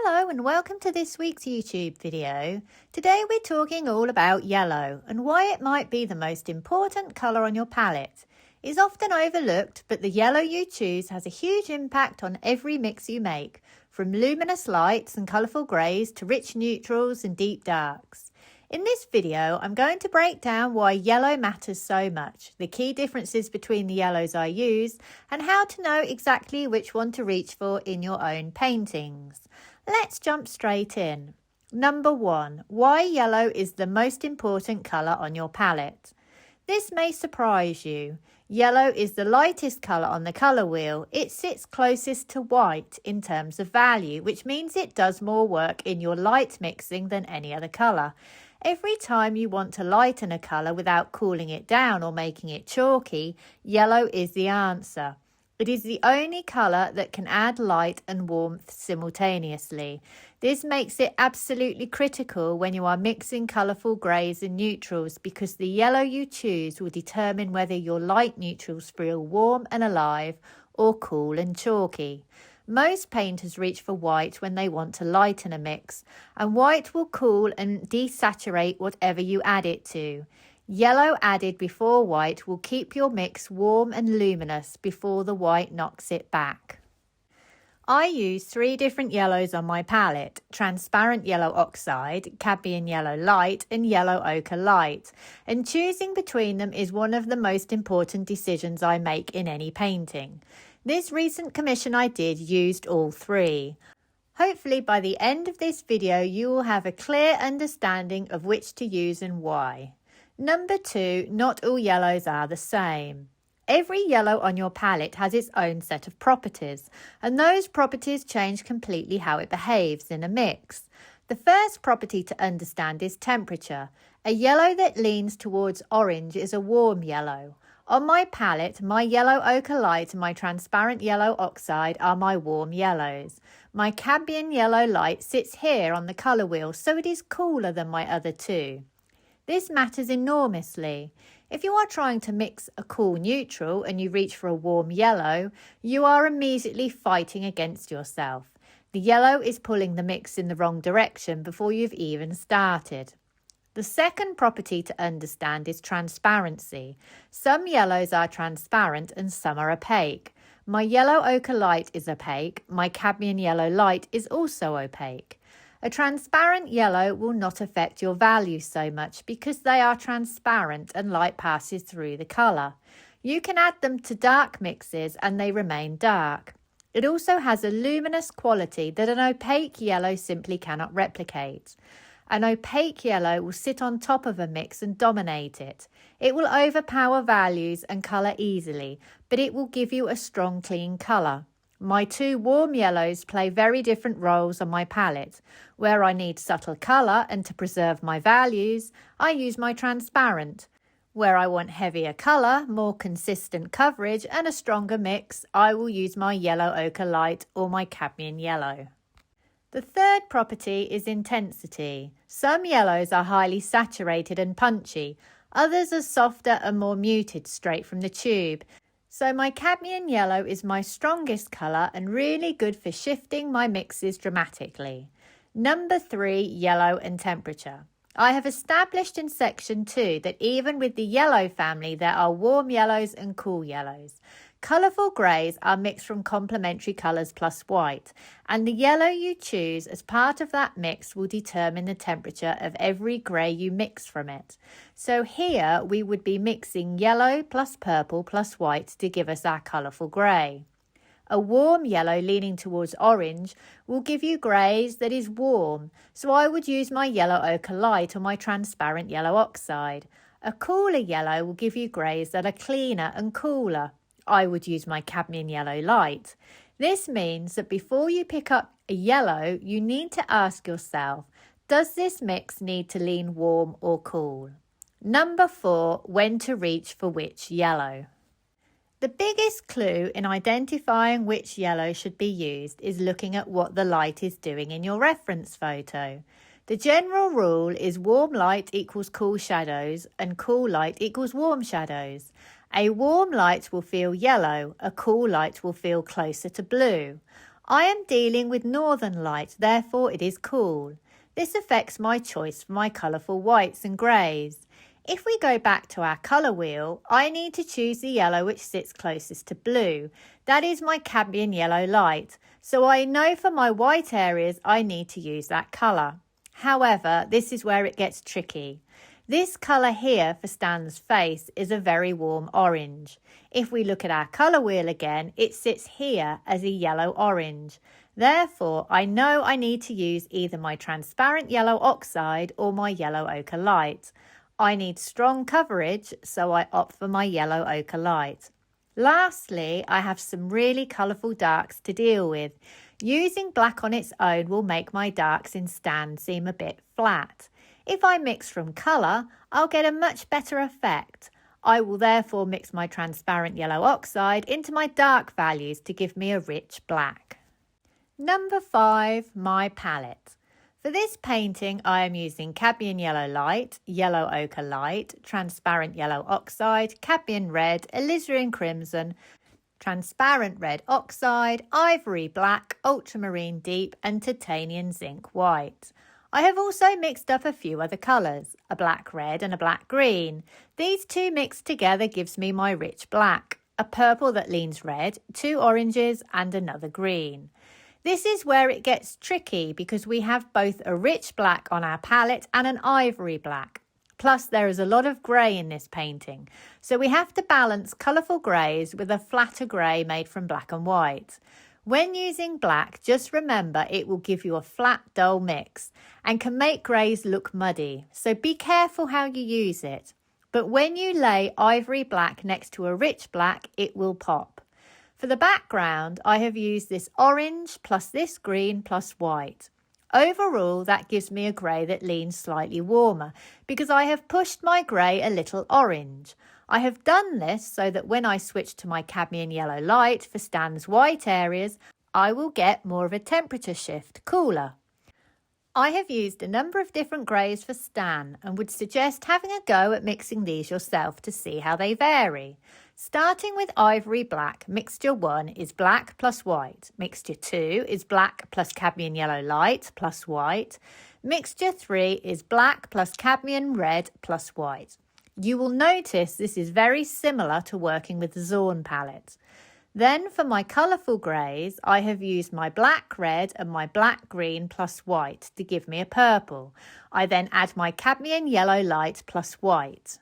Hello and welcome to this week's YouTube video. Today we're talking all about yellow and why it might be the most important colour on your palette. It's often overlooked, but the yellow you choose has a huge impact on every mix you make, from luminous lights and colourful greys to rich neutrals and deep darks. In this video, I'm going to break down why yellow matters so much, the key differences between the yellows I use, and how to know exactly which one to reach for in your own paintings. Let's jump straight in. Number 1, why yellow is the most important colour on your palette. This may surprise you. Yellow is the lightest colour on the colour wheel. It sits closest to white in terms of value, which means it does more work in your light mixing than any other colour. Every time you want to lighten a colour without cooling it down or making it chalky, yellow is the answer. It is the only colour that can add light and warmth simultaneously. This makes it absolutely critical when you are mixing colourful greys and neutrals, because the yellow you choose will determine whether your light neutrals feel warm and alive or cool and chalky. Most painters reach for white when they want to lighten a mix, and white will cool and desaturate whatever you add it to. Yellow added before white will keep your mix warm and luminous before the white knocks it back. I use 3 different yellows on my palette: transparent yellow oxide, cadmium yellow light and yellow ochre light, and choosing between them is one of the most important decisions I make in any painting. This recent commission I did used all 3. Hopefully by the end of this video you will have a clear understanding of which to use and why. Number 2, not all yellows are the same. Every yellow on your palette has its own set of properties, and those properties change completely how it behaves in a mix. The first property to understand is temperature. A yellow that leans towards orange is a warm yellow. On my palette, my yellow ochre light and my transparent yellow oxide are my warm yellows. My cadmium yellow light sits here on the colour wheel, so it is cooler than my other 2. This matters enormously. If you are trying to mix a cool neutral and you reach for a warm yellow, you are immediately fighting against yourself. The yellow is pulling the mix in the wrong direction before you've even started. The second property to understand is transparency. Some yellows are transparent and some are opaque. My yellow ochre light is opaque. My cadmium yellow light is also opaque. A transparent yellow will not affect your value so much because they are transparent and light passes through the colour. You can add them to dark mixes and they remain dark. It also has a luminous quality that an opaque yellow simply cannot replicate. An opaque yellow will sit on top of a mix and dominate it. It will overpower values and colour easily, but it will give you a strong, clean colour. My 2 warm yellows play very different roles on my palette. Where I need subtle colour and to preserve my values, I use my transparent. Where I want heavier colour, more consistent coverage and a stronger mix, I will use my yellow ochre light or my cadmium yellow. The third property is intensity. Some yellows are highly saturated and punchy. Others are softer and more muted straight from the tube. So my cadmium yellow is my strongest colour and really good for shifting my mixes dramatically. Number 3, yellow and temperature. I have established in section 2 that even with the yellow family there are warm yellows and cool yellows. Colourful greys are mixed from complementary colours plus white, and the yellow you choose as part of that mix will determine the temperature of every grey you mix from it. So here we would be mixing yellow plus purple plus white to give us our colourful grey. A warm yellow leaning towards orange will give you greys that is warm, so I would use my yellow ochre light or my transparent yellow oxide. A cooler yellow will give you greys that are cleaner and cooler. I would use my cadmium yellow light. This means that before you pick up a yellow, you need to ask yourself, does this mix need to lean warm or cool? Number 4, when to reach for which yellow. The biggest clue in identifying which yellow should be used is looking at what the light is doing in your reference photo. The general rule is warm light equals cool shadows and cool light equals warm shadows. A warm light will feel yellow, a cool light will feel closer to blue. I am dealing with northern light, therefore it is cool. This affects my choice for my colourful whites and greys. If we go back to our colour wheel, I need to choose the yellow which sits closest to blue. That is my cadmium yellow light, so I know for my white areas I need to use that colour. However, this is where it gets tricky. This colour here for Stan's face is a very warm orange. If we look at our colour wheel again, it sits here as a yellow orange. Therefore, I know I need to use either my transparent yellow oxide or my yellow ochre light. I need strong coverage, so I opt for my yellow ochre light. Lastly, I have some really colourful darks to deal with. Using black on its own will make my darks in Stan seem a bit flat. If I mix from colour, I'll get a much better effect. I will therefore mix my transparent yellow oxide into my dark values to give me a rich black. Number 5, my palette. For this painting, I am using cadmium yellow light, yellow ochre light, transparent yellow oxide, cadmium red, alizarin crimson, transparent red oxide, ivory black, ultramarine deep and titanium zinc white. I have also mixed up a few other colours, a black red and a black green. These two mixed together gives me my rich black, a purple that leans red, 2 oranges and another green. This is where it gets tricky because we have both a rich black on our palette and an ivory black. Plus there is a lot of grey in this painting, so we have to balance colourful greys with a flatter grey made from black and white. When using black, just remember it will give you a flat, dull mix and can make greys look muddy, so be careful how you use it. But when you lay ivory black next to a rich black, it will pop. For the background, I have used this orange plus this green plus white. Overall, that gives me a grey that leans slightly warmer because I have pushed my grey a little orange. I have done this so that when I switch to my cadmium yellow light for Stan's white areas, I will get more of a temperature shift, cooler. I have used a number of different greys for Stan and would suggest having a go at mixing these yourself to see how they vary. Starting with ivory black, mixture 1 is black plus white. Mixture 2 is black plus cadmium yellow light plus white. Mixture 3 is black plus cadmium red plus white. You will notice this is very similar to working with the Zorn palette. Then for my colourful greys, I have used my black red and my black green plus white to give me a purple. I then add my cadmium yellow light plus white.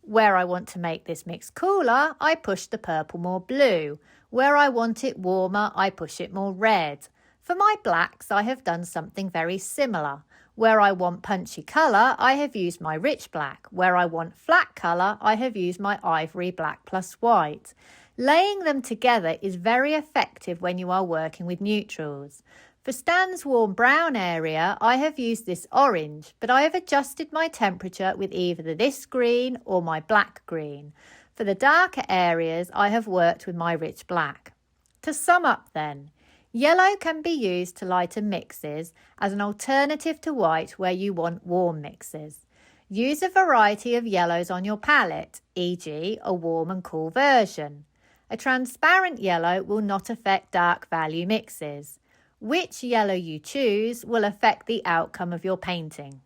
Where I want to make this mix cooler, I push the purple more blue. Where I want it warmer, I push it more red. For my blacks, I have done something very similar. Where I want punchy colour, I have used my rich black. Where I want flat colour, I have used my ivory black plus white. Laying them together is very effective when you are working with neutrals. For Stan's warm brown area, I have used this orange, but I have adjusted my temperature with either this green or my black green. For the darker areas, I have worked with my rich black. To sum up then, yellow can be used to lighter mixes as an alternative to white where you want warm mixes. Use a variety of yellows on your palette, e.g. a warm and cool version. A transparent yellow will not affect dark value mixes. Which yellow you choose will affect the outcome of your painting.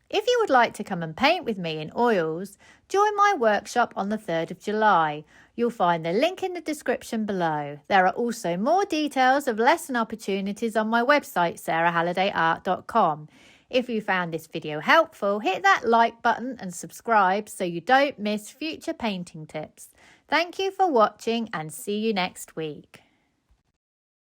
If you would like to come and paint with me in oils, join my workshop on the 3rd of July. You'll find the link in the description below. There are also more details of lesson opportunities on my website, sarahhallidayart.com. If you found this video helpful, hit that like button and subscribe so you don't miss future painting tips. Thank you for watching and see you next week.